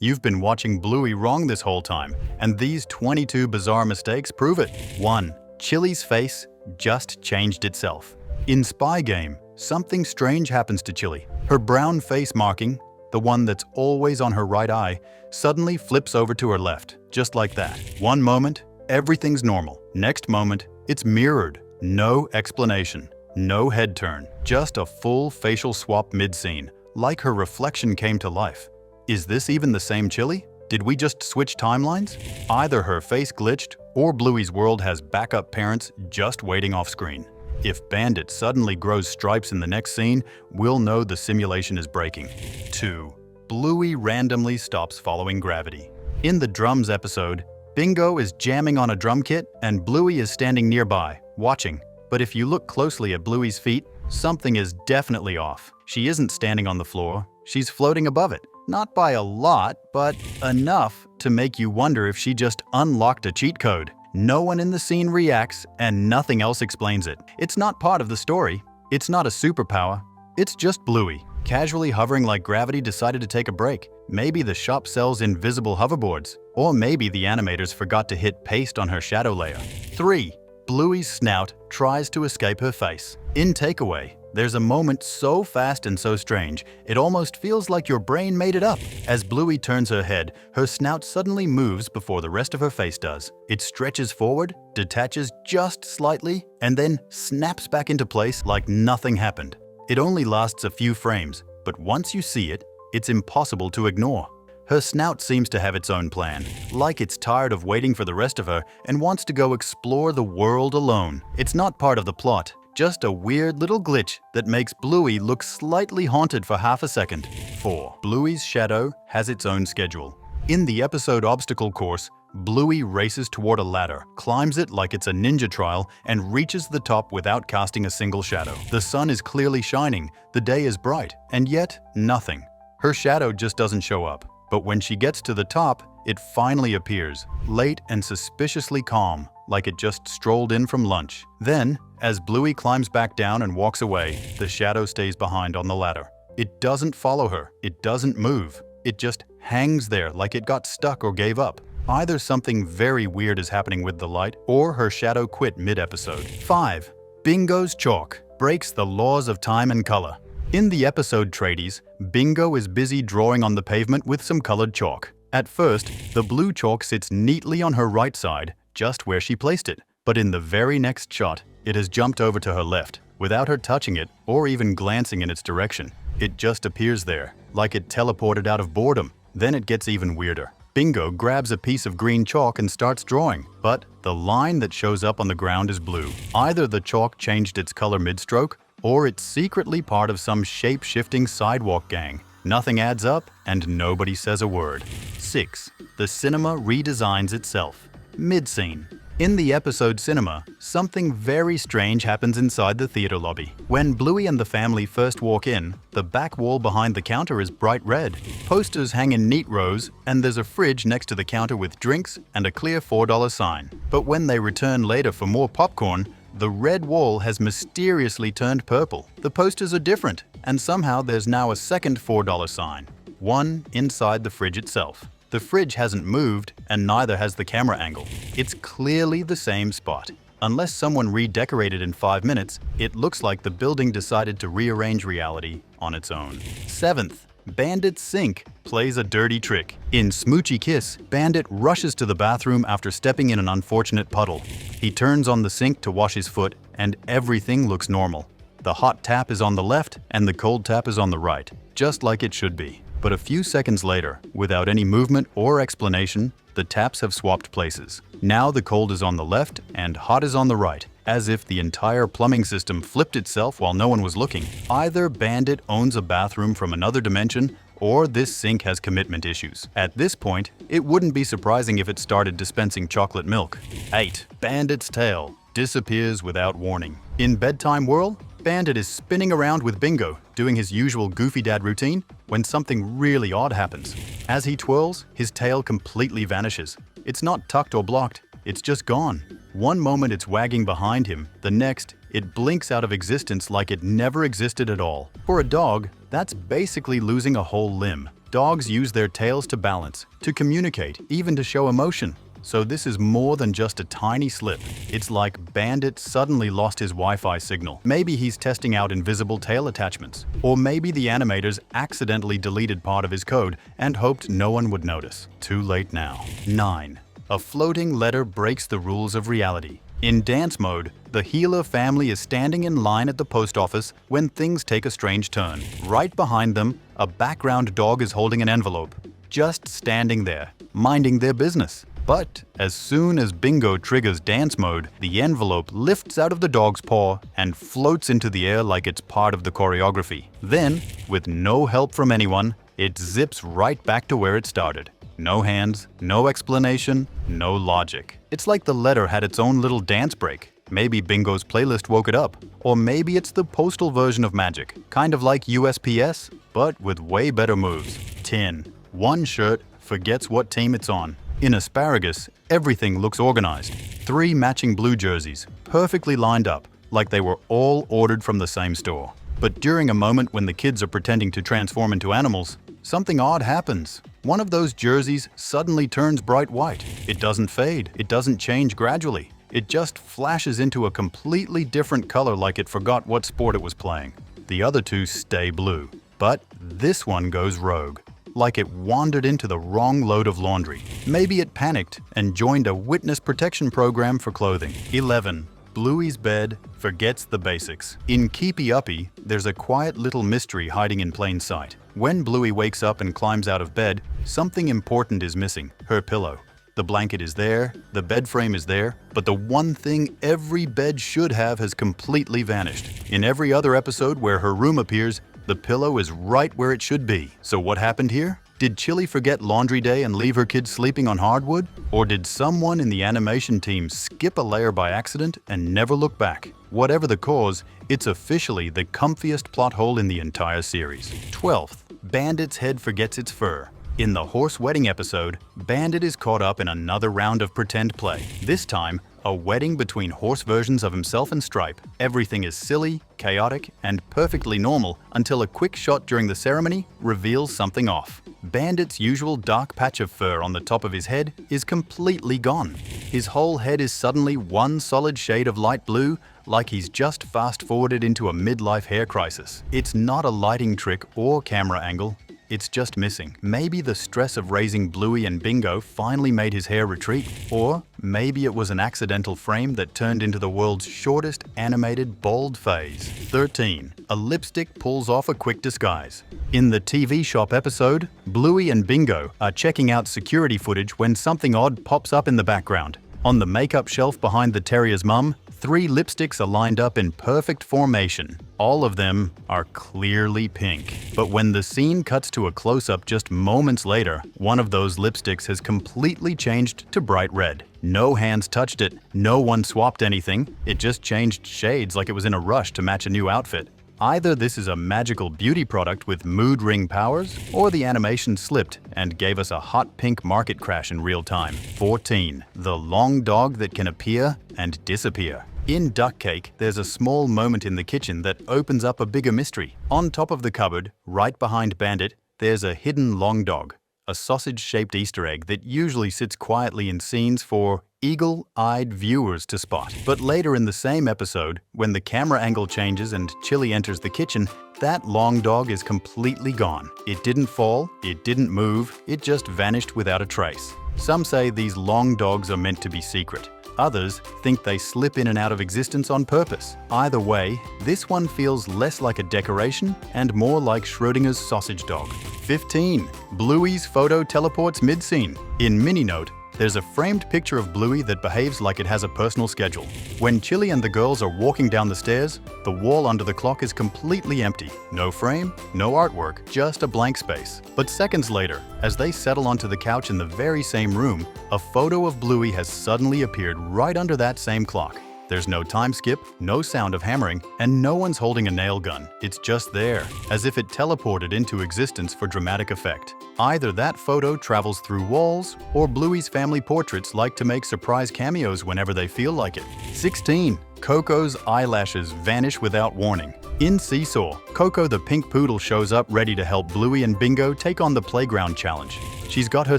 You've been watching Bluey wrong this whole time, and these 22 bizarre mistakes prove it. 1. Chili's face just changed itself. In Spy Game, something strange happens to Chili. Her brown face marking, the one that's always on her right eye, suddenly flips over to her left, just like that. One moment, everything's normal. Next moment, it's mirrored. No explanation, no head turn, just a full facial swap mid-scene, like her reflection came to life. Is this even the same Chili? Did we just switch timelines? Either her face glitched, or Bluey's world has backup parents just waiting off screen. If Bandit suddenly grows stripes in the next scene, we'll know the simulation is breaking. 2. Bluey randomly stops following gravity. In the drums episode, Bingo is jamming on a drum kit and Bluey is standing nearby, watching. But if you look closely at Bluey's feet, something is definitely off. She isn't standing on the floor, she's floating above it. Not by a lot, but enough to make you wonder if she just unlocked a cheat code. No one in the scene reacts, and nothing else explains it. It's not part of the story. It's not a superpower. It's just Bluey, casually hovering like gravity decided to take a break. Maybe the shop sells invisible hoverboards. Or maybe the animators forgot to hit paste on her shadow layer. 3. Bluey's snout tries to escape her face. In Takeaway, there's a moment so fast and so strange, it almost feels like your brain made it up. As Bluey turns her head, her snout suddenly moves before the rest of her face does. It stretches forward, detaches just slightly, and then snaps back into place like nothing happened. It only lasts a few frames, but once you see it, it's impossible to ignore. Her snout seems to have its own plan, like it's tired of waiting for the rest of her and wants to go explore the world alone. It's not part of the plot. Just a weird little glitch that makes Bluey look slightly haunted for half a second. 4. Bluey's shadow has its own schedule. In the episode Obstacle Course, Bluey races toward a ladder, climbs it like it's a ninja trial, and reaches the top without casting a single shadow. The sun is clearly shining, the day is bright, and yet nothing. Her shadow just doesn't show up. But when she gets to the top, it finally appears, late and suspiciously calm, like it just strolled in from lunch. Then, as Bluey climbs back down and walks away, the shadow stays behind on the ladder. It doesn't follow her, it doesn't move, it just hangs there like it got stuck or gave up. Either something very weird is happening with the light, or her shadow quit mid-episode. 5. Bingo's chalk breaks the laws of time and color. In the episode Tradies, Bingo is busy drawing on the pavement with some colored chalk. At first, the blue chalk sits neatly on her right side, just where she placed it. But in the very next shot, it has jumped over to her left, without her touching it or even glancing in its direction. It just appears there, like it teleported out of boredom. Then it gets even weirder. Bingo grabs a piece of green chalk and starts drawing, but the line that shows up on the ground is blue. Either the chalk changed its color mid-stroke, or it's secretly part of some shape-shifting sidewalk gang. Nothing adds up, and nobody says a word. 6. The cinema redesigns itself. Mid-scene. In the episode Cinema, something very strange happens inside the theater lobby. When Bluey and the family first walk in, the back wall behind the counter is bright red. Posters hang in neat rows, and there's a fridge next to the counter with drinks and a clear $4 sign. But when they return later for more popcorn, the red wall has mysteriously turned purple. The posters are different, and somehow there's now a second $4 sign. One inside the fridge itself. The fridge hasn't moved, and neither has the camera angle. It's clearly the same spot. Unless someone redecorated in 5 minutes, it looks like the building decided to rearrange reality on its own. 7th. Bandit's sink plays a dirty trick. In Smoochy Kiss, Bandit rushes to the bathroom after stepping in an unfortunate puddle. He turns on the sink to wash his foot, and everything looks normal. The hot tap is on the left, and the cold tap is on the right, just like it should be. But a few seconds later, without any movement or explanation, the taps have swapped places. Now the cold is on the left and hot is on the right, as if the entire plumbing system flipped itself while no one was looking. Either Bandit owns a bathroom from another dimension, or this sink has commitment issues. At this point, it wouldn't be surprising if it started dispensing chocolate milk. 8. Bandit's tail disappears without warning. In Bedtime Whirl, Bandit is spinning around with Bingo, doing his usual goofy dad routine, when something really odd happens. As he twirls, his tail completely vanishes. It's not tucked or blocked, it's just gone. One moment it's wagging behind him, the next, it blinks out of existence like it never existed at all. For a dog, that's basically losing a whole limb. Dogs use their tails to balance, to communicate, even to show emotion. So this is more than just a tiny slip. It's like Bandit suddenly lost his Wi-Fi signal. Maybe he's testing out invisible tail attachments. Or maybe the animators accidentally deleted part of his code and hoped no one would notice. Too late now. 9. A floating letter breaks the rules of reality. In dance mode, the Healer family is standing in line at the post office when things take a strange turn. Right behind them, a background dog is holding an envelope, just standing there, minding their business. But as soon as Bingo triggers dance mode, the envelope lifts out of the dog's paw and floats into the air like it's part of the choreography. Then, with no help from anyone, it zips right back to where it started. No hands, no explanation, no logic. It's like the letter had its own little dance break. Maybe Bingo's playlist woke it up. Or maybe it's the postal version of magic, kind of like USPS, but with way better moves. 10. One shirt forgets what team it's on. In Asparagus, everything looks organized. 3 matching blue jerseys, perfectly lined up, like they were all ordered from the same store. But during a moment when the kids are pretending to transform into animals, something odd happens. One of those jerseys suddenly turns bright white. It doesn't fade. It doesn't change gradually. It just flashes into a completely different color like it forgot what sport it was playing. The other 2 stay blue. But this one goes rogue, like it wandered into the wrong load of laundry. Maybe it panicked and joined a witness protection program for clothing. 11. Bluey's bed forgets the basics. In Keepy Uppy, there's a quiet little mystery hiding in plain sight. When Bluey wakes up and climbs out of bed, something important is missing: her pillow. The blanket is there, the bed frame is there, but the one thing every bed should have has completely vanished. In every other episode where her room appears, the pillow is right where it should be. So what happened here? Did Chili forget laundry day and leave her kids sleeping on hardwood? Or did someone in the animation team skip a layer by accident and never look back? Whatever the cause, it's officially the comfiest plot hole in the entire series. 12th. Bandit's head forgets its fur. In the horse wedding episode, Bandit is caught up in another round of pretend play. This time, a wedding between horse versions of himself and Stripe. Everything is silly, chaotic, and perfectly normal until a quick shot during the ceremony reveals something off. Bandit's usual dark patch of fur on the top of his head is completely gone. His whole head is suddenly one solid shade of light blue, like he's just fast-forwarded into a midlife hair crisis. It's not a lighting trick or camera angle. It's just missing. Maybe the stress of raising Bluey and Bingo finally made his hair retreat. Or maybe it was an accidental frame that turned into the world's shortest animated bald phase. 13. A lipstick pulls off a quick disguise. In the TV shop episode, Bluey and Bingo are checking out security footage when something odd pops up in the background. On the makeup shelf behind the terrier's mum, 3 lipsticks are lined up in perfect formation. All of them are clearly pink. But when the scene cuts to a close-up just moments later, one of those lipsticks has completely changed to bright red. No hands touched it, no one swapped anything, it just changed shades like it was in a rush to match a new outfit. Either this is a magical beauty product with mood ring powers, or the animation slipped and gave us a hot pink market crash in real time. 14. The long dog that can appear and disappear. In Duck Cake, there's a small moment in the kitchen that opens up a bigger mystery. On top of the cupboard, right behind Bandit, there's a hidden long dog, a sausage-shaped Easter egg that usually sits quietly in scenes for eagle-eyed viewers to spot. But later in the same episode, when the camera angle changes and Chili enters the kitchen, that long dog is completely gone. It didn't fall, it didn't move, it just vanished without a trace. Some say these long dogs are meant to be secret. Others think they slip in and out of existence on purpose. Either way, this one feels less like a decoration and more like Schrödinger's sausage dog. 15. Bluey's photo teleports mid-scene. In Mini-Note, there's a framed picture of Bluey that behaves like it has a personal schedule. When Chili and the girls are walking down the stairs, the wall under the clock is completely empty. No frame, no artwork, just a blank space. But seconds later, as they settle onto the couch in the very same room, a photo of Bluey has suddenly appeared right under that same clock. There's no time skip, no sound of hammering, and no one's holding a nail gun. It's just there, as if it teleported into existence for dramatic effect. Either that photo travels through walls, or Bluey's family portraits like to make surprise cameos whenever they feel like it. 16. Coco's eyelashes vanish without warning. In Seesaw, Coco the pink poodle shows up ready to help Bluey and Bingo take on the playground challenge. She's got her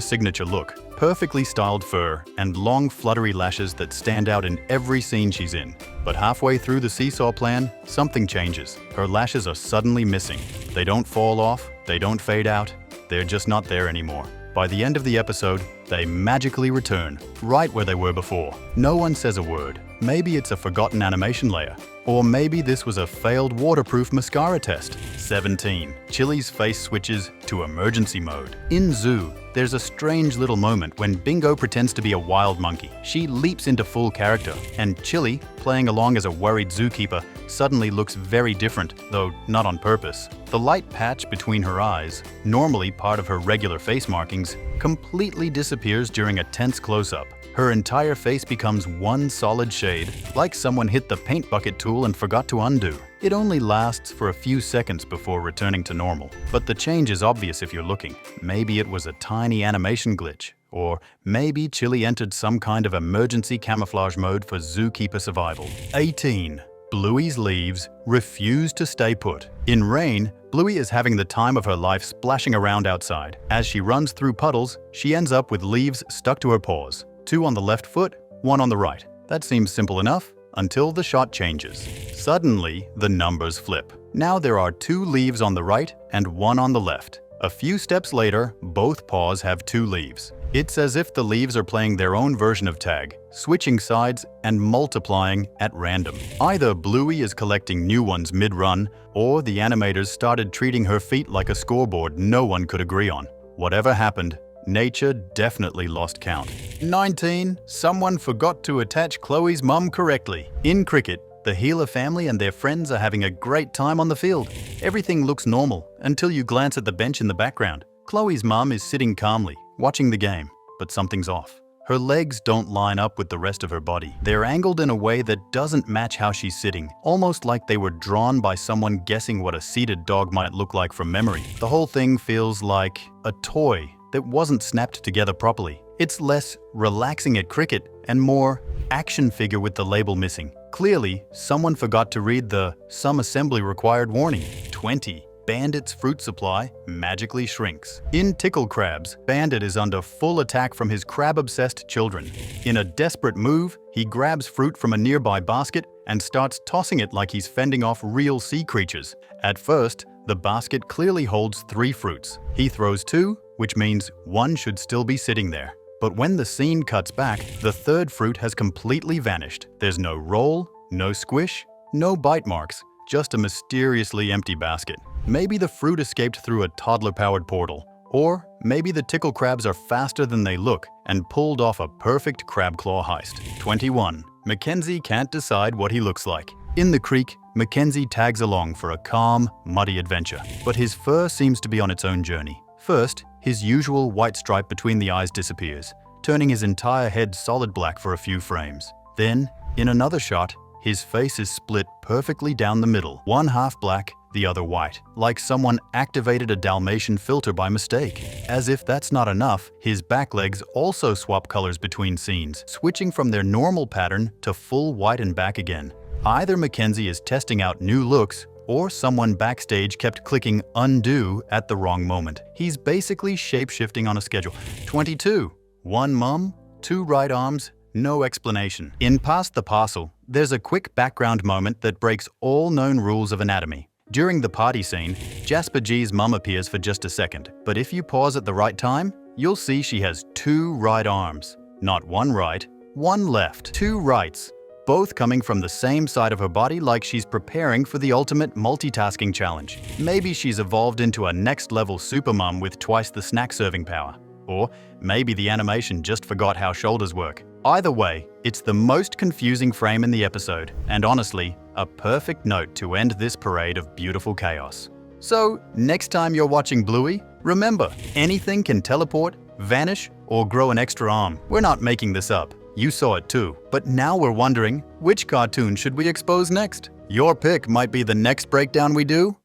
signature look, perfectly styled fur, and long fluttery lashes that stand out in every scene she's in. But halfway through the Seesaw plan, something changes. Her lashes are suddenly missing. They don't fall off, they don't fade out, they're just not there anymore. By the end of the episode, they magically return, right where they were before. No one says a word. Maybe it's a forgotten animation layer. Or maybe this was a failed waterproof mascara test. 17. Chili's face switches to emergency mode. In Zoo, there's a strange little moment when Bingo pretends to be a wild monkey. She leaps into full character, and Chili, playing along as a worried zookeeper, suddenly looks very different, though not on purpose. The light patch between her eyes, normally part of her regular face markings, completely disappears during a tense close-up. Her entire face becomes one solid shade, like someone hit the paint bucket tool and forgot to undo. It only lasts for a few seconds before returning to normal. But the change is obvious if you're looking. Maybe it was a tiny animation glitch. Or maybe Chili entered some kind of emergency camouflage mode for zookeeper survival. 18. Bluey's leaves refuse to stay put. In rain, Bluey is having the time of her life splashing around outside. As she runs through puddles, she ends up with leaves stuck to her paws. 2 on the left foot, 1 on the right. That seems simple enough until the shot changes. Suddenly, the numbers flip. Now there are 2 leaves on the right and 1 on the left. A few steps later, both paws have 2 leaves. It's as if the leaves are playing their own version of tag, switching sides and multiplying at random. Either Bluey is collecting new ones mid-run, or the animators started treating her feet like a scoreboard no one could agree on. Whatever happened, nature definitely lost count. 19. Someone forgot to attach Chloe's mum correctly. In cricket, the Healer family and their friends are having a great time on the field. Everything looks normal until you glance at the bench in the background. Chloe's mum is sitting calmly, watching the game, but something's off. Her legs don't line up with the rest of her body. They're angled in a way that doesn't match how she's sitting, almost like they were drawn by someone guessing what a seated dog might look like from memory. The whole thing feels like a toy that wasn't snapped together properly. It's less relaxing at cricket and more action figure with the label missing. Clearly, someone forgot to read the "Some assembly required" warning. 20. Bandit's fruit supply magically shrinks. In Tickle Crabs, Bandit is under full attack from his crab-obsessed children. In a desperate move, he grabs fruit from a nearby basket and starts tossing it like he's fending off real sea creatures. At first, the basket clearly holds 3 fruits. He throws 2, which means 1 should still be sitting there. But when the scene cuts back, the 3rd fruit has completely vanished. There's no roll, no squish, no bite marks, just a mysteriously empty basket. Maybe the fruit escaped through a toddler-powered portal. Or maybe the Tickle Crabs are faster than they look and pulled off a perfect crab claw heist. 21. Mackenzie can't decide what he looks like. In the creek, Mackenzie tags along for a calm, muddy adventure. But his fur seems to be on its own journey. First, his usual white stripe between the eyes disappears, turning his entire head solid black for a few frames. Then, in another shot, his face is split perfectly down the middle, one half black, the other white, like someone activated a Dalmatian filter by mistake. As if that's not enough, his back legs also swap colors between scenes, switching from their normal pattern to full white and back again. Either Mackenzie is testing out new looks, or someone backstage kept clicking undo at the wrong moment. He's basically shape-shifting on a schedule. 22. 1 mum, 2 right arms, no explanation. In Past the Parcel, there's a quick background moment that breaks all known rules of anatomy. During the party scene, Jasper G's mum appears for just a second, but if you pause at the right time, you'll see she has 2 right arms. Not 1 right, 1 left. 2 rights, both coming from the same side of her body like she's preparing for the ultimate multitasking challenge. Maybe she's evolved into a next-level supermom with twice the snack serving power. Or maybe the animation just forgot how shoulders work. Either way, it's the most confusing frame in the episode, and honestly, a perfect note to end this parade of beautiful chaos. So, next time you're watching Bluey, remember, anything can teleport, vanish, or grow an extra arm. We're not making this up. You saw it too, but now we're wondering, which cartoon should we expose next? Your pick might be the next breakdown we do.